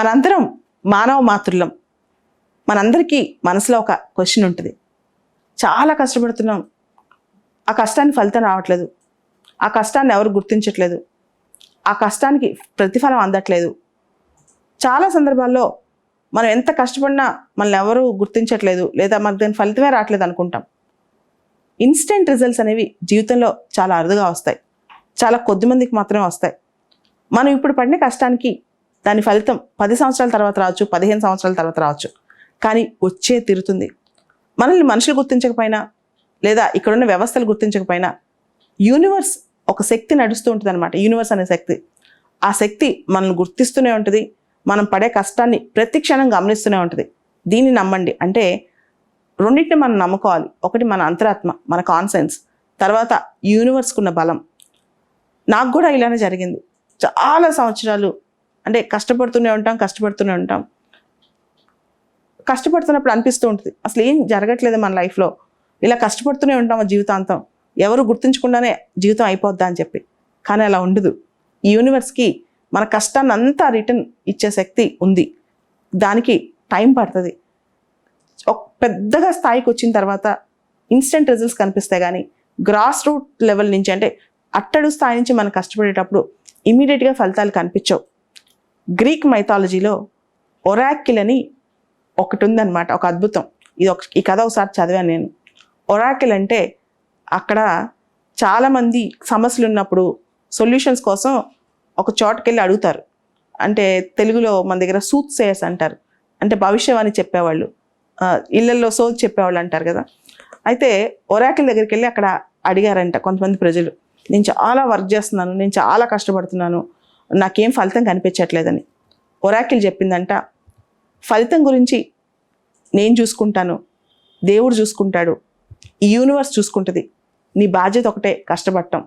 మనందరం మానవ మాతృలం. మనందరికీ మనసులో ఒక క్వశ్చన్ ఉంటుంది. చాలా కష్టపడుతున్నాం, ఆ కష్టానికి ఫలితం రావట్లేదు, ఆ కష్టాన్ని ఎవరు గుర్తించట్లేదు, ఆ కష్టానికి ప్రతిఫలం అందట్లేదు. చాలా సందర్భాల్లో మనం ఎంత కష్టపడినా మనల్ని ఎవరు గుర్తించట్లేదు, లేదా మనకు దాని ఫలితమే రావట్లేదు అనుకుంటాం. ఇన్స్టెంట్ రిజల్ట్స్ అనేవి జీవితంలో చాలా అరుదుగా వస్తాయి, చాలా కొద్ది మందికి మాత్రమే వస్తాయి. మనం ఇప్పుడు పడిన కష్టానికి దాని ఫలితం 10 సంవత్సరాల తర్వాత రావచ్చు, 15 సంవత్సరాల తర్వాత రావచ్చు, కానీ వచ్చే తీరుతుంది. మనల్ని మనుషులు గుర్తించకపోయినా, లేదా ఇక్కడున్న వ్యవస్థలు గుర్తించకపోయినా, యూనివర్స్ ఒక శక్తి నడుస్తూ ఉంటుంది అనమాట. యూనివర్స్ అనే శక్తి, ఆ శక్తి మనల్ని గుర్తిస్తూనే ఉంటుంది. మనం పడే కష్టాన్ని ప్రతి క్షణం గమనిస్తూనే ఉంటుంది. దీన్ని నమ్మండి. అంటే రెండింటిని మనం నమ్ముకోవాలి. ఒకటి మన అంతరాత్మ, మన కాన్సెన్స్, తర్వాత యూనివర్స్కున్న బలం. నాకు కూడా ఇలానే జరిగింది. చాలా సంవత్సరాలు అంటే కష్టపడుతూనే ఉంటాం. కష్టపడుతున్నప్పుడు అనిపిస్తూ ఉంటుంది, అసలు ఏం జరగట్లేదు మన లైఫ్లో, ఇలా కష్టపడుతూనే ఉంటాం జీవితాంతం, ఎవరు గుర్తించకుండానే జీవితం అయిపోద్దా అని చెప్పి. కానీ అలా ఉండదు. ఈ యూనివర్స్కి మన కష్టాన్ని అంతా రిటర్న్ ఇచ్చే శక్తి ఉంది. దానికి టైం పడుతుంది. ఒక పెద్దగా స్థాయికి వచ్చిన తర్వాత ఇన్స్టెంట్ రిజల్ట్స్ కనిపిస్తాయి, కానీ గ్రాస్ రూట్ లెవెల్ నుంచి, అంటే అట్టడు స్థాయి నుంచి మనం కష్టపడేటప్పుడు ఇమీడియట్గా ఫలితాలు కనిపించవు. గ్రీక్ మైథాలజీలో ఒరాకిల్ అని ఒకటి ఉందన్నమాట, ఒక అద్భుతం. ఈ కథ ఒకసారి చదివాను నేను. ఒరాకిల్ అంటే అక్కడ చాలామంది సమస్యలు ఉన్నప్పుడు సొల్యూషన్స్ కోసం ఒక చోటుకెళ్ళి అడుగుతారు. అంటే తెలుగులో మన దగ్గర సూత్ సేయర్స్ అంటారు, అంటే భవిష్యవాణి చెప్పేవాళ్ళు, ఇళ్లలో సోది చెప్పేవాళ్ళు అంటారు కదా. అయితే ఒరాకిల్ దగ్గరికి వెళ్ళి అక్కడ అడిగారంట కొంతమంది ప్రజలు, నేను చాలా వర్క్ చేస్తున్నాను, నేను చాలా కష్టపడుతున్నాను, నాకేం ఫలితం కనిపించట్లేదని. ఒరాకిల్ చెప్పిందంట, ఫలితం గురించి నేను చూసుకుంటాను, దేవుడు చూసుకుంటాడు, ఈ యూనివర్స్ చూసుకుంటుంది. నీ బాధ్యత ఒకటే, కష్టపడటం.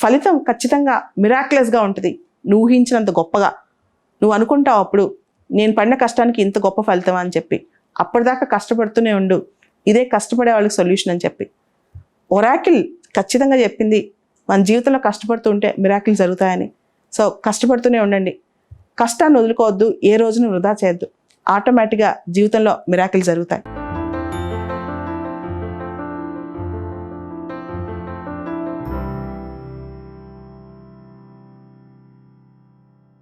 ఫలితం ఖచ్చితంగా మిరాక్యులస్గా ఉంటుంది, నువ్వు ఊహించినంత గొప్పగా. నువ్వు అనుకుంటావు అప్పుడు, నేను పడిన కష్టానికి ఇంత గొప్ప ఫలితం అని చెప్పి. అప్పటిదాకా కష్టపడుతూనే ఉండు, ఇదే కష్టపడే వాళ్ళకి సొల్యూషన్ అని చెప్పి. ఒరాకిల్ ఖచ్చితంగా చెప్పింది, మన జీవితంలో కష్టపడుతూ ఉంటే మిరాకిల్ జరుగుతాయని. సో కష్టపడుతూనే ఉండండి, కష్టాన్ని వదులుకోవద్దు, ఏ రోజును వృధా చేయొద్దు. ఆటోమేటిక్గా జీవితంలో మిరాకిల్ జరుగుతాయి.